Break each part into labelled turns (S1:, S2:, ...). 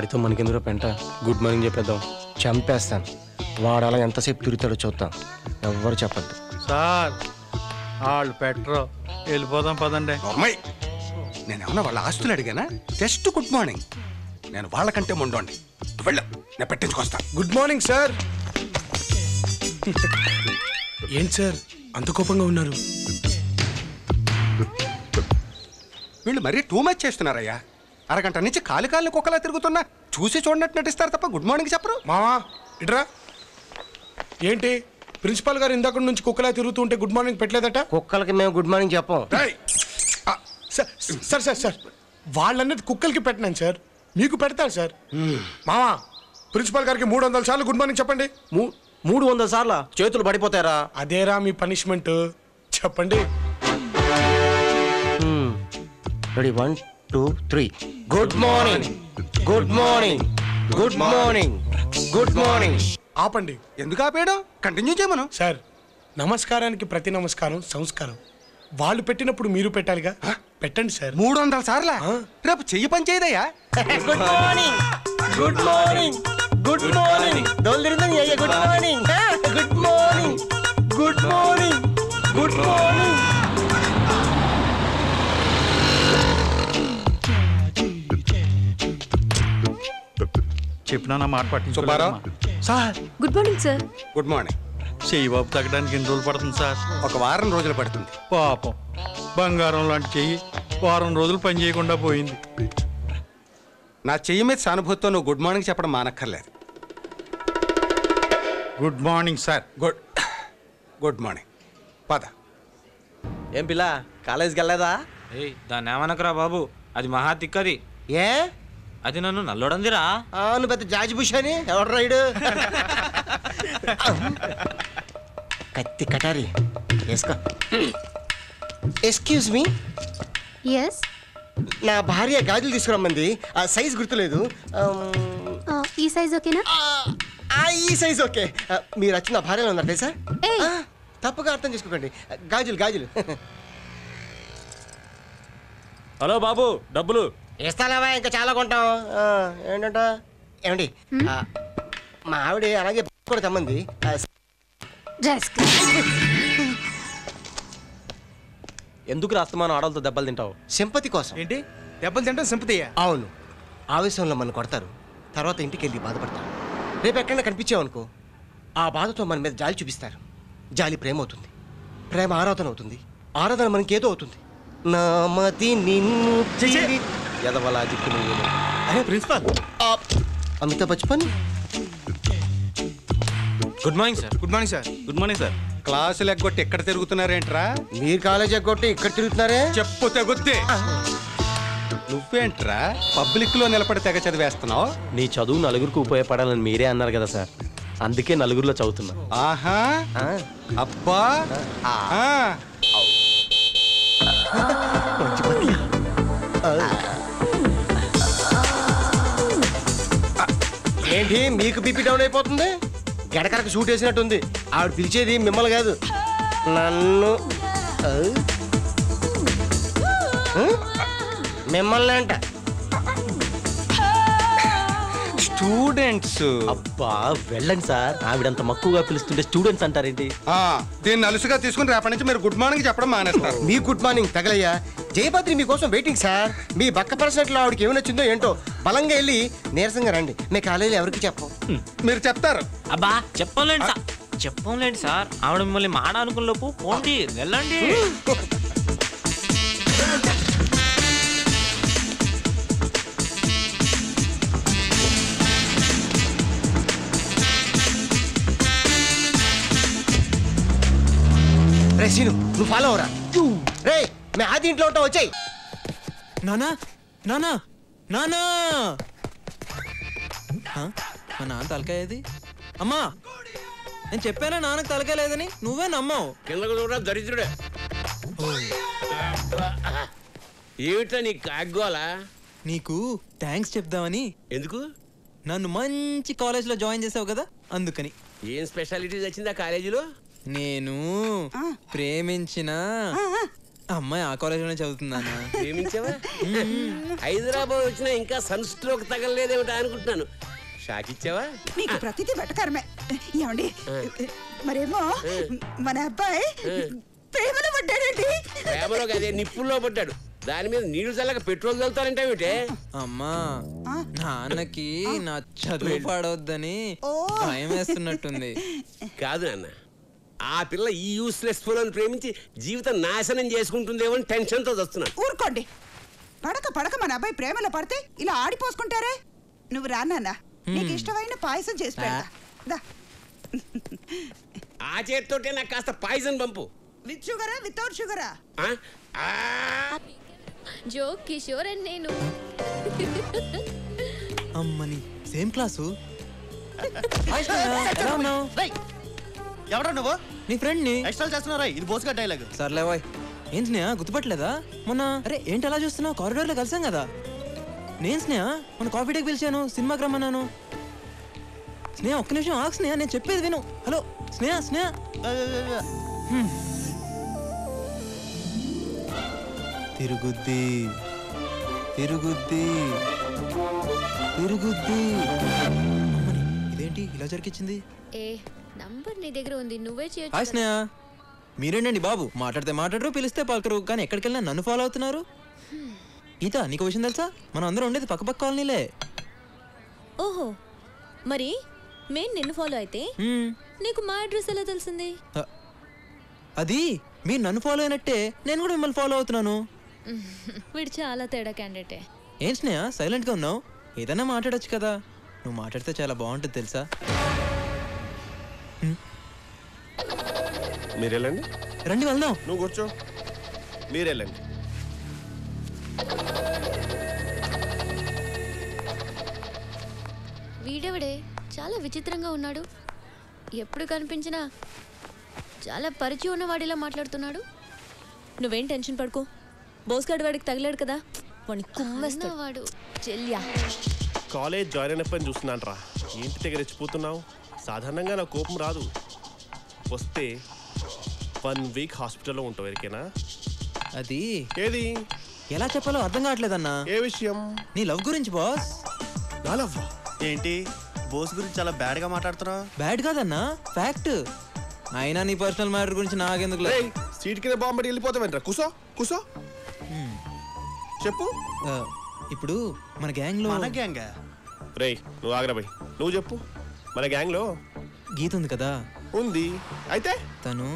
S1: వాడితో మనకెందుకు పెంట. గుడ్ మార్నింగ్ చెప్పేద్దాం.
S2: చంపేస్తాను. వాడు అలా ఎంతసేపు తిరుగుతాడో చూద్దాం. ఎవ్వరు చెప్పద్దు.
S3: సార్ వాళ్ళు పెట్టరు, వెళ్ళిపోదాం పదండి.
S4: అమ్మాయి, నేనేమన్నా వాళ్ళ ఆస్తులు అడిగానా? Just good morning. నేను వాళ్ళకంటే ముందండి. వెళ్ళు, నేను పెట్టించుకొస్తా.
S1: Good morning sir. ఏంటి సార్ అంత కోపంగా ఉన్నారు?
S4: వీళ్ళు మరీ టూ మచ్ చేస్తున్నారయ్యా. అరగంట నుంచి కాలిని కుక్కలా తిరుగుతున్నా చూసి చూడనట్టు నటిస్తారు తప్ప గుడ్ మార్నింగ్ చెప్పరు.
S1: మావా ఇట్రా. ఏంటి ప్రిన్సిపాల్ గారు ఇందాక నుంచి కుక్కలా తిరుగుతుంటే గుడ్ మార్నింగ్ పెట్టలేదట?
S2: కుక్కలకి మేము గుడ్ మార్నింగ్ చెప్పం.
S1: సార్ సార్ సార్ వాళ్ళన్నది కుక్కలకి పెట్టినాను సార్, మీకు పెడతాను సార్. మావా ప్రిన్సిపాల్ గారికి 300 సార్లు గుడ్ మార్నింగ్ చెప్పండి.
S2: 300 సార్లు చేతులు పడిపోతారా?
S1: అదేరా మీ పనిష్మెంట్. చెప్పండి.
S2: Ready 1 2 3. Good morning, good morning, good morning, good morning.
S1: ఆపండి.
S4: ఎందుకు ఆపేయడం? కంటిన్యూ చేయమను.
S1: సార్ నమస్కారానికి ప్రతి నమస్కారం సంస్కారం. వాళ్ళు పెట్టినప్పుడు మీరు పెట్టాలిగా. పెట్టండి సార్.
S4: 300 సార్లా? రేపు చెయ్యి పని చేయదయ్యా.
S2: Good morning, good morning, good morning. Good morning, good morning, good morning, good morning.
S3: చెప్పినా నా మాట
S4: సుబ్బారావు.
S3: పట్టించుకోరా
S2: sir
S5: good morning sir.
S4: Good morning.
S3: చెయ్యి బాబు తగ్గడానికి ఎన్ని రోజులు పడుతుంది సార్?
S4: ఒక వారం రోజులు పడుతుంది.
S3: పాపం బంగారం లాంటి చెయ్యి వారం రోజులు పని చేయకుండా పోయింది.
S4: నా చెయ్యి మీద సానుభూతితో నువ్వు గుడ్ మార్నింగ్ చెప్పడం మానక్కర్లేదు.
S3: Good morning sir.
S4: Good morning. పద.
S2: ఏం పిల్ల కాలేజీకి వెళ్ళలేదా?
S6: దాన్ని ఏమనకరా బాబు, అది మహా తిక్కది.
S2: ఏ
S6: అది నన్ను నల్లోడందిరా.
S2: నువ్వు పెద్ద జాజి బుష్ అని ఎవడు రైడు? కత్తి కటారి వేసుకో. Excuse me,
S5: yes.
S2: నా భార్య గాజులు తీసుకురమ్మంది. ఆ సైజ్ గుర్తులేదు.
S5: ఈ సైజ్ ఓకేనా?
S2: ఈ సైజ్ ఓకే. మీరు వచ్చి నా భార్యలో ఉన్నారు సార్.
S5: ఏయ్.
S2: తప్పుగా అర్థం చేసుకోకండి. గాజులు గాజులు.
S6: హలో బాబు, డబ్బులు
S2: ఇస్తావా? ఇంకా చాలా కొంటాం. ఏంటంట ఏమండి, మా ఆవిడ అలాగే కూడా తమ్మంది.
S1: ఎందుకు రాస్తమానం ఆడలతో దెబ్బలు తింటావు?
S2: సింపతి కోసం.
S1: ఏంటి దెబ్బలు తింటావు? సింపతియా?
S2: అవును. ఆవేశంలో మన కొడతారు, తర్వాత ఇంటికి వెళ్ళి బాధపడతారు. రేపు ఎక్కడైనా కనిపించావనుకో, ఆ బాధతో మన మీద జాలి చూపిస్తారు. జాలి ప్రేమ అవుతుంది, ప్రేమ ఆరాధన అవుతుంది, ఆరాధన మనకేదో అవుతుంది. నామతి నిన్ను ఎదవలా దిక్కు.
S1: అరే principal.
S2: Amitabh Bachchan.
S6: Good morning sir.
S1: Good morning sir.
S6: Good morning sir.
S4: క్లాసులు ఎగ్గొట్టి ఎక్కడ తిరుగుతున్నారేంట్రా?
S2: మీరు కాలేజ్ ఎగ్గొట్టి ఇక్కడ తిరుగుతున్నారే?
S4: చెప్పు తెగుద్ది. నువ్వేంట్రా పబ్లిక్ లో నిలబడి తెగ చదివేస్తున్నావు?
S1: నీ చదువు నలుగురికి ఉపయోగపడాలని మీరే అన్నారు కదా సార్, అందుకే నలుగురిలో చదువుతున్నా.
S4: ఆహా, అబ్బా.
S2: ఏంటి మీకు బీపీ డౌన్ అయిపోతుంది? గడకరకు షూట్ వేసినట్టుంది. ఆవిడ పిలిచేది మిమ్మల్ని కాదు, నన్ను. మిమ్మల్ని అంట.
S4: స్టూడెంట్స్.
S1: అబ్బా వెళ్ళండి సార్, ఆవిడంత మక్కువగా పిలుస్తుంటే స్టూడెంట్స్ అంటారేంటి?
S4: దీన్ని అలుసుగా తీసుకుని రేపటి నుంచి మీరు గుడ్ మార్నింగ్ చెప్పడం మానేస్తారు.
S2: మీ గుడ్ మార్నింగ్ తగలయ్యా. జయపత్రి మీకోసం వెయిటింగ్ సార్. మీ బక్క పర్సనట్లో ఆవిడకి ఏమి నచ్చిందో ఏంటో బలంగా వెళ్ళి నీరసంగా రండి. మీ కాలేజీలో ఎవరికి చెప్పం.
S4: మీరు చెప్తారు.
S6: అబ్బా చెప్పంలేండి సార్, చెప్పంలేండి సార్. ఆవిడ మిమ్మల్ని మాట అనుకున్న లోపు పోండి, వెళ్ళండి.
S2: రే సీను, నువ్వు ఫాలో అవరా. రే మే ఆది ఇంట్లో ఉంటావు, వచ్చాయి.
S7: నానా నానా నానా, మా నాన్న తలకాయది. అమ్మా నేను చెప్పానా నాన్నకు తలకాయ లేదని? నువ్వే నమ్మావు.
S8: కిందకు చూడ దరిద్రుడే. ఏమిటా నీ కాగ్గోలా?
S7: నీకు థ్యాంక్స్ చెప్దామని.
S8: ఎందుకు?
S7: నన్ను మంచి కాలేజ్లో జాయిన్ చేసావు కదా, అందుకని.
S8: ఏం స్పెషాలిటీ వచ్చిందా కాలేజీలో?
S7: నేను ప్రేమించిన అమ్మాయి ఆ కాలేజీలోనే చదువుతుందా
S8: ప్రేమించావా? హైదరాబాద్ వచ్చినా ఇంకా సన్ స్ట్రోక్ తగలలేదేమిటా అనుకుంటున్నాను. షాక్ ఇచ్చావా?
S9: మీకు ప్రతిదీ వెటకారమే. ఏమండి మరేమో మన అబ్బాయి ప్రేమలో పడ్డాడండి.
S8: ప్రేమలో అదే నిప్పుల్లో పడ్డాడు. దాని మీద నీళ్లు చల్లగా పెట్రోల్ చల్లుతారంటే
S7: అమ్మా నాన్నకి నా చదువు పాడవద్దని భయం వేస్తున్నట్టుంది.
S8: కాదు నాన్న, ఆ పిల్ల ఈ యూస్లెస్ ఫోన్ ప్రేమించి జీవితం నాశనం చేసుకుంటుందేమో అని టెన్షన్తో వస్తున్నాను.
S9: ఊరుకోండి. పడక మన అబ్బాయి ప్రేమలో పడితే ఇలా ఆడిపోసుకుంటారే. నువ్వు రానా, నీకు ఇష్టమైన పాయసం చేసి పెడతా. దా.
S8: ఆ చేతితోటే నాకు కాస్త పాయిజన్ పంపు.
S9: విత్ షుగరా వితౌట్ షుగరా?
S5: జో కిషోర్ అండ్ నేను
S7: అమ్మని సేమ్ క్లాసు. ఎలా ఉన్నావు?
S2: ఎవడా నువ్వు?
S7: నీ ఫ్రెండ్ ని
S2: ఎక్స్ట్రా చేస్తున్నారా? ఇది బోసుగా డైలాగ్.
S7: సర్లే బాయ్. ఏం స్నేహ గుర్తుపట్టలేదా? మొన్న అరే ఏంటి అలా చూస్తున్నావు? కారిడార్లో కలిసాం కదా. నేను స్నేహ మొన్న కాఫీ డేకి పిలిచాను, సినిమాకి రమ్మన్నాను. స్నేహ ఒక్క నిమిషం ఆగు స్నేహ, నేను చెప్పేది విను. హలో స్నేహ స్నేహ. తిరుగుద్ది తిరుగుద్ది తిరుగుద్ది. అమ్మని ఇదేంటి ఇలా జరిగించింది?
S5: ఏ నంబర్ నీ దగ్గర ఉంది, నువ్వే
S7: హాయ్
S5: చేయొచ్చు.
S7: స్నేహ. మీరేంటండి బాబు, మాట్లాడితే మాట్లాడరు, పిలిస్తే పలకరు, కానీ ఎక్కడికి వెళ్ళినా నన్ను ఫాలో అవుతున్నారు. గీత నీకు విషయం తెలుసా? మనం అందరం ఉండేది పక్క కాలనీలే.
S5: ఓహో, మరి మేము నిన్ను ఫాలో అయితే నీకు మా అడ్రస్ ఎలా తెలిసింది?
S7: అది మీరు నన్ను ఫాలో అయినట్టే నేను కూడా మిమ్మల్ని ఫాలో అవుతున్నాను.
S5: వీడు చాలా తేడా క్యాండిడేటే.
S7: ఏం స్నేహ సైలెంట్ గా ఉన్నావు? ఏదైనా మాట్లాడొచ్చు కదా. నువ్వు మాట్లాడితే చాలా బాగుంటుంది తెలుసా.
S10: మీరు వెళ్ళండి.
S7: రండి వెళ్దాం.
S10: నువ్వు కూర్చో. మీరు వెళ్ళండి.
S5: వీడెవడే చాలా విచిత్రంగా ఉన్నాడు. ఎప్పుడు కనిపించినా చాలా పరిచయం ఉన్నవాడిలా మాట్లాడుతున్నాడు.
S11: నువ్వేం టెన్షన్ పడుకో, బోస్గాడు వాడికి తగిలాడు కదా, వాడిని కుమ్మేస్తాడు.
S5: వాడు చెల్యా.
S10: కాలేజ్ జాయిన్ అయినప్పని చూస్తున్నాను రా. ఏంటి దగ్గర రెచ్చిపోతున్నావు? సాధారణంగా నా కోపం రాదు. వస్తే 1 వీక్ హాస్పిటల్లో ఉంటావు. ఎరికేనా?
S7: అది
S10: ఏది
S7: ఎలా చెప్పాలో అర్థం కావట్లేదన్నా.
S10: ఏ విషయం?
S7: నీ లవ్ గురించి బాస్.
S10: నా లవ్
S2: ఏంటి బోస్ గురించి చాలా బ్యాడ్ గా మాట్లాడుతున్నావు?
S7: బ్యాడ్ కాదన్నా, ఫ్యాక్ట్. అయినా నీ పర్సనల్ మ్యాటర్ గురించి నాకెందుకు?
S10: సీట్ కింద బాంబడి వెళ్ళిపోతావేంట్రా? కూసో కూసో. చెప్పు.
S7: ఇప్పుడు మన గ్యాంగ్ లో
S2: మన గ్యాంగ్
S10: రేయ్ నువ్వు ఆగ్రా బై. నువ్వు చెప్పు. మన గ్యాంగ్ లో
S7: గీత ఉంది కదా.
S10: ఉంది. అయితే
S7: తను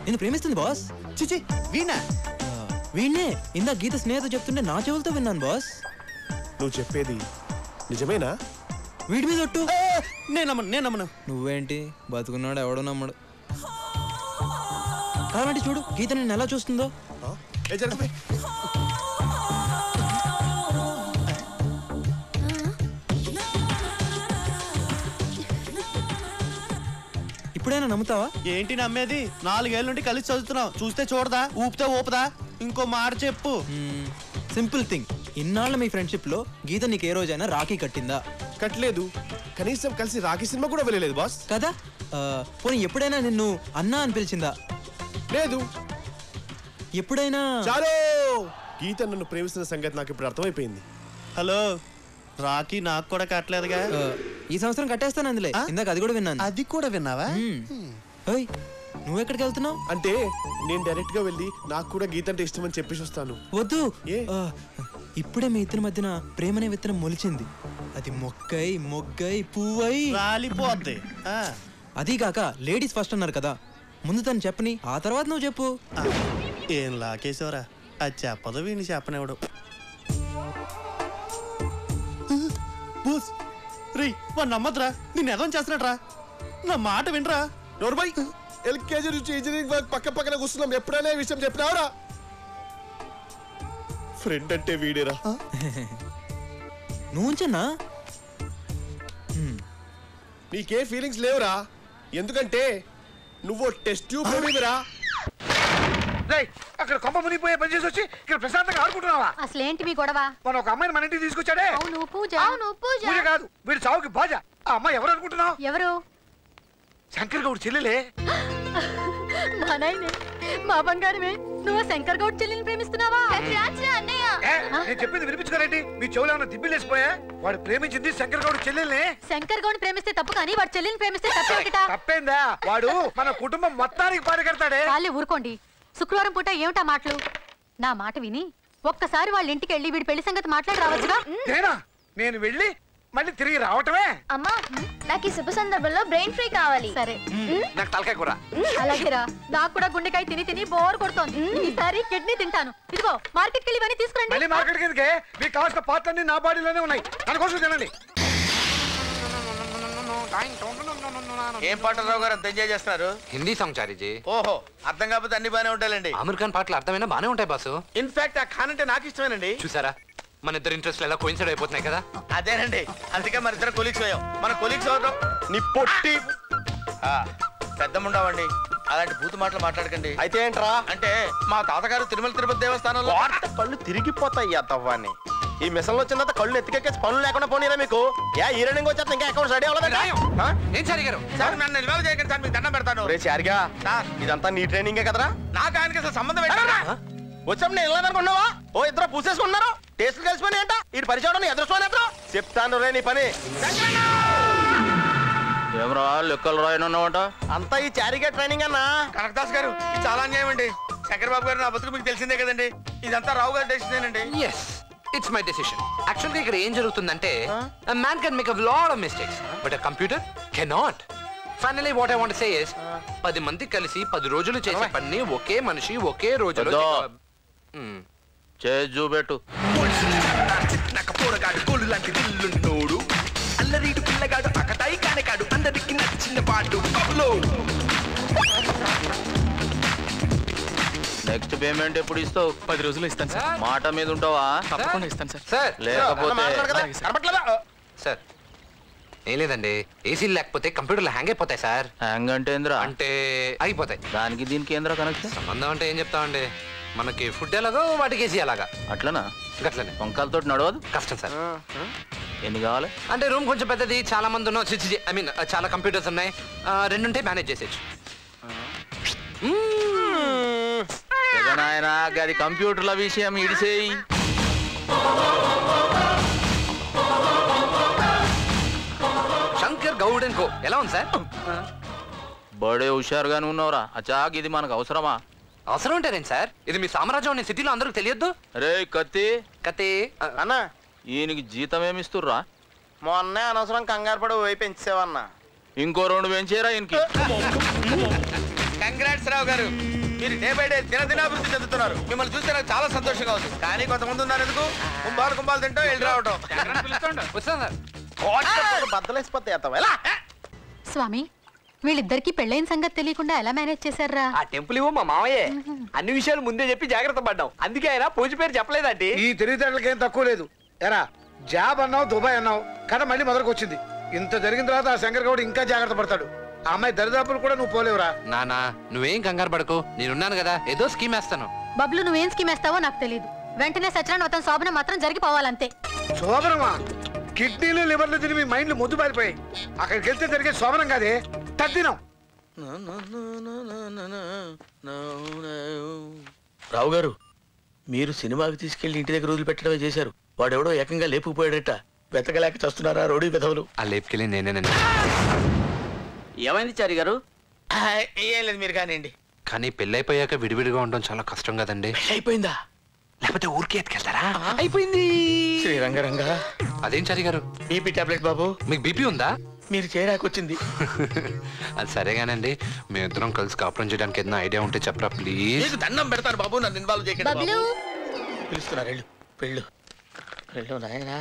S7: నేను ప్రేమిస్తుంది బాస్.
S2: చిచి వీణా?
S7: వీణ్ణే ఇందా గీత స్నేహితుడు చెప్తుంటే నా చెవులతో విన్నాను బాస్.
S10: నువ్వు చెప్పేది నిజమేనా?
S7: వీడి మీద ఒట్టు.
S2: నేను నమ్మను.
S7: నువ్వేంటి బతుకున్నాడు ఎవడో నమ్మడు. కావాలంటే చూడు గీత నేను ఎలా చూస్తుందో. ఇప్పుడైనా నమ్ముతావా?
S2: ఏంటి నమ్మేది? 4 ఏళ్ళ నుండి కలిసి చదువుతున్నావు. చూస్తే చూడదా, ఊపితే ఊపదా? ఇంకో మాట చెప్పు.
S7: Simple thing. ఇన్నాళ్ళ మీ ఫ్రెండ్షిప్ లో గీత నీకు ఏ రోజైనా రాఖీ కట్టిందా?
S10: కట్టలేదు. కనీసం కలిసి రాఖీ సినిమా కూడా వెళ్ళలేదు బాస్.
S7: కదా. పోనీ ఎప్పుడైనా నిన్ను అన్నా అని పిలిచిందా?
S10: లేదు.
S7: ఎప్పుడైనా
S10: చాలు. గీత నన్ను ప్రేమిస్తున్న సంగతి నాకు ఇప్పుడు అర్థమైపోయింది.
S2: హలో, రాఖీ నాకు కూడా కట్టలేదుగా.
S7: ఈ సంవత్సరం కట్టేస్తాను అందులో. ఇందాక అది కూడా విన్నాను.
S2: అది కూడా విన్నావా?
S7: నువ్వు ఎక్కడికి వెళ్తున్నావు?
S10: అంటే నేను డైరెక్ట్ గా వెళ్ళి నాకు కూడా గీత అంటే ఇష్టం అని చెప్పేసి వస్తాను.
S7: వద్దు. ఇప్పుడే మీ ఇద్దరి మధ్యన ప్రేమనే విత్తనం మొలిచింది. అది మొగ్గై పువ్వై
S2: రాలిపోద్ది.
S7: అదీగాక లేడీస్ ఫస్ట్ అన్నారు కదా. ముందు తను చెప్పని, ఆ తర్వాత నువ్వు చెప్పు.
S2: ఏం లాకేశ్వరా, అది చెప్పదు వీడిని చెప్పనివ్వడు. బోస్ రే, వాడు నమ్మద్రా, నిన్ను ఎదవం చేస్తున్నాడు రా. నా మాట వినరా.
S10: నోర్మై ఎల్కేజీ నుంచి ఇంజనీరింగ్ వర్క్ పక్కన కూర్చున్నాం. ఎప్పుడైనా ఈ విషయం చెప్పినావరా? ఫ్రెండ్ అంటే వీడేరా.
S7: నువ్వు ఉంచన్నా.
S10: నీకే ఫీలింగ్స్ లేవురా. ఎందుకంటే నువ్వు టెస్ట్ ట్యూబ్ బేబీరా.
S1: అక్కడ కొంప మునిగిపోయే పని చేసి వచ్చి ఇక్కడ ప్రశాంతంగా ఆడుకుంటున్నావా?
S5: అసలేంటి మీ గొడవ?
S1: మన ఒక అమ్మాయిని మన ఇంటికి తీసుకొచ్చాడే.
S5: అవును పూజ. పూజ
S1: కాదు, వీడు చావుకి బాజ. ఆ అమ్మాయి ఎవరు అనుకుంటున్నావు?
S5: ఎవరు?
S1: శంకర్ గౌడ్ చెల్లెలే.
S5: మా నాయనే, మా బంగారమే.
S12: నువ్వు శంకర్ గౌడ్ చెల్లిని ప్రేమిస్తున్నావా?
S13: నేను చెప్పింది వినిపించుకోరేంటి? మీ చెవులు ఏమైనా దిబ్బిలేసిపోయా? వాడు ప్రేమించింది శంకర్ గౌడ్ చెల్లెల్ని.
S12: శంకర్ గౌడ్ ప్రేమిస్తే తప్పు కానీ వాడు చెల్లిని ప్రేమిస్తే తప్పేమిటా?
S13: తప్పేందా? వాడు మన కుటుంబం మొత్తానికి పారికెడతాడే.
S12: వాళ్ళే ఊరుకోండి. శుక్రవారం పూట ఏమిటా మాటలు? నా మాట విని ఒక్కసారి వాళ్ళ ఇంటికి వెళ్ళి వీడి పెళ్లి సంగతి మాట్లాడి రావచ్చుగా.
S13: నేనా? నేను వెళ్ళి మళ్ళీ తిరిగి రావటమే?
S14: అమ్మా నాకు ఈ శుభ సందర్భంలో బ్రెయిన్ ఫ్రీ కావాలి.
S12: సరే
S13: నాకు తలకాయ కూర.
S12: అలాగేరా. నాకు కూడా గుండెకాయ తిని తిని బోర్ కొడుతోంది. ఈసారి కిడ్నీ తింటాను. ఇదిగో మార్కెట్కి వెళ్ళి ఇవన్నీ తీసుకురండి.
S13: మళ్ళీ మార్కెట్ కిందకే? మీకు కావాల్సిన పార్ట్లన్నీ నా బాడీలోనే ఉన్నాయి. దానికోసం తినండి.
S15: ఏం పాటలు రావు గారు అంత ఎంజాయ్ చేస్తున్నారు?
S16: హిందీ సాంగ్ చారీజీ.
S15: ఓహో, అర్థం కాకపోతే అన్ని బానే ఉంటాయండి.
S16: ఆమిర్ ఖాన్ పాటలు అర్థమైనా బానే ఉంటాయి బాసు.
S15: ఇన్ఫాక్ట్ ఆ ఖాన్ అంటే నాకు ఇష్టమేనండి.
S16: చూసారా మన ఇద్దరు ఇంట్రెస్ట్ ఎలా కోయిన్సైడ్ అయిపోతున్నాయి కదా.
S15: అదేనండి, అందుకే మన ఇద్దరు కొలీగ్స్ అయ్యాం. మన కొలీగ్స్ అవడం నీ పొట్టి పెద్దముండవండి. అలాంటి బూతు మాటలు మాట్లాడకండి.
S2: అయితే ఏంట్రా?
S15: అంటే మా తాతగారు తిరుమల తిరుపతి దేవస్థానంలో
S2: కళ్ళు తిరిగిపోతాయి తవ్వాన్ని. ఈ మిషన్ లో వచ్చిన కళ్ళు ఎత్తికెక్కేసి పనులు లేకుండా పోనీరా మీకు. ఈ రన్నింగ్ వచ్చేస్తే ఇంకా అకౌంట్ రెడీ అవ్వలేదు.
S16: ఏం చారిగారు?
S15: సార్ నన్ను నిల్వ చేయకండి సార్, మీకు దండం పెడతాను.
S2: చారిగా ఇదంతా నీ ట్రైనింగే కదరా?
S15: నాకు ఆయనకి అసలు సంబంధం ఏంటన్నా?
S2: వచ్చాము నేను వెళ్ళదనుకున్నావా? ఓ ఇద్దరు పూసేసుకున్నారు. టేస్టులు కలిసిపోయి ఏంట ఇటు పరిచయం ఎదురుకోని ఎదురు చెప్తాను రే నీ పని.
S15: ఏమరా లెక్కలు రాయనున్నావంట?
S2: అంతా ఈ చారిగా ట్రైనింగ్ అన్నా.
S15: కనకదాస్ గారు ఇది చాలా అన్యాయం అండి. శంకర్ బాబు గారు నా బతుకు మీకు తెలిసిందే కదండి. ఇదంతా రావు గారి డెసిషన్ అండి.
S16: yes it's my decision. actually ఇక్కడ ఏం జరుగుతుందంటే a man can make a lot of mistakes but a computer cannot. finally what I want to say is 10 మంది కలిసి 10 రోజులు చేసే పని ఒకే మనిషి ఒకే రోజులో
S15: చేసి చూపెట్టు.
S17: నాకు పోరగాడు కోళ్ళు లాంటి దిల్లున్నోడు, అల్లరీడు పిల్లగాడు అకటాయి కానకాడు, అందరికి నచ్చిన పాడు బబులో.
S15: నెక్స్ట్ పేమెంట్ ఎప్పుడు ఇస్తావు?
S18: 10 రోజులు ఇస్తాను సార్.
S15: మాట మీద ఉంటావా?
S18: తప్పకుండా ఇస్తాను సార్.
S16: సార్
S15: లేకపోతే
S16: సార్ ఏం లేదండి, ఏసీ లేకపోతే కంప్యూటర్లు హ్యాంగ్ అయిపోతాయి సార్.
S15: హ్యాంగ్ అంటే ఏంద్రా?
S16: అంటే అయిపోతాయి.
S15: దానికి దీనికి ఏంద్రా కనెక్షన్?
S16: సంబంధం అంటే ఏం చెప్తామండి, మనకి ఫుడ్ ఎలాగో వాటికి ఏసీ అలాగా.
S15: అట్లనా?
S16: గట్లనే.
S15: వంకాలతో నడవదు,
S16: కష్టం సార్.
S15: ఎన్ని కావాలి?
S16: అంటే రూమ్ కొంచెం పెద్దది, చాలా మంది ఉన్నాం, ఐ మీన్ చాలా కంప్యూటర్స్ ఉన్నాయి, 2 ఉంటే మేనేజ్ చేసేయచ్చు.
S15: నాయనా గది కంప్యూటర్ల విషయం ఇడిసేయి.
S16: శంకర్ గౌడ్ అండ్ కో ఎలా ఉంది సార్?
S15: బడే హుషారుగానే ఉన్నావురా. అచాక్ ఇది మనకు అవసరమా?
S16: అవసరం ఉంటారేంటి సార్, ఇది మీ సామ్రాజ్యం సిటీలో అందరికి తెలియద్దు.
S15: రే కత్తి
S16: కత్తి
S2: అన్నా,
S15: ఈయనకి జీతం ఏమిస్తుర్రా?
S2: మొన్నే అనవసరం కంగారు పడి పోయి పెంచేవన్నా.
S15: ఇంకో 2 పెంచేరా ఈయనకి.
S8: కంగ్రాట్స్ రావు గారు, మీరు డే బై డే దినదినాభివృద్ధి చెందుతున్నారు. మిమ్మల్ని చూస్తే నాకు చాలా సంతోషంగా ఉంది. కానీ కొంతమంది ఉన్నారు ఎందుకు కుంభాలు తింటాం వెళ్ళి రావటం.
S2: బద్దలేసిపోతాయి.
S12: స్వామి, వీళ్ళిద్దరికి పెళ్ళైన సంగతి తెలియకుండా ఎలా మేనేజ్ చేశారా?
S19: ఆ టెంపుల్ ఇవ్వ మా మావయ్యే. అన్ని విషయాలు ముందే చెప్పి జాగ్రత్త పడ్డాం. అందుకే ఆయన పూజ పేరు చెప్పలేదండి.
S13: ఈ తెలివితేటలకి ఏం తక్కువ లేదు. ఎరా జాబ్ అన్నావు, దుబాయ్ అన్నావు, కథ మళ్ళీ మొదలుకు వచ్చింది. ఇంత జరిగిన తర్వాత ఆ శంకర్ గౌడ్ ఇంకా జాగ్రత్త పడతాడు. ఆ అమ్మాయి దరిదాపులు కూడా నువ్వు పోలేవురా.
S16: నానా నువ్వేం కంగారు పడకు, నేనున్నాను కదా, ఏదో స్కీమ్ వేస్తాను.
S12: బబ్లు నువ్వేం స్కీమ్ వేస్తావో నాకు తెలియదు. వెంటనే సత్యనారాయణ వ్రతం శోభన మాత్రం జరిగిపోవాలంతే.
S13: శోభనమా? కిడ్నీలు లివర్లు తిని మీ మైండ్లు ముద్దు పారిపోయాయి. అక్కడికి వెళ్తే జరిగే శోభనం కాదే, తద్దినం.
S20: రావు గారు, మీరు సినిమాకి తీసుకెళ్లి ఇంటి దగ్గర వదిలిపెట్టడమే చేశారు. వాడెవడో ఏకంగా లేపుకుపోయాడట. వెతకలేక చస్తున్నారా రోడ్డు పెదవులు?
S16: ఆ లేపుకెళ్ళి నేనేనండి.
S20: ఏమైంది చారి గారు?
S8: ఏం లేదు, మీరు కానివ్వండి.
S16: కానీ పెళ్ళైపోయాక విడివిడిగా ఉండడం చాలా కష్టం కదండి.
S20: అయిపోయిందా?
S16: లేకపోతే ఊరికే ఎత్తుకెళ్తారా?
S20: అయిపోయింది. శ్రీరంగరంగా
S16: అదేం చారి గారు?
S20: బీపీ టాబ్లెట్ బాబు.
S16: మీకు బీపీ ఉందా?
S20: మీరు చేరాకొచ్చింది.
S16: అది సరేగానండి, మేమిద్దరం కలిసి కాపురం చేయడానికి ఏదైనా ఐడియా ఉంటే చెప్పరా ప్లీజ్.
S8: దండం పెడతాను బాబు, నన్ను ఇన్వాల్వ్ చేయకండి.
S20: పిలుస్తున్నారు వెళ్ళు వెళ్ళు వెళ్ళు నాయనా.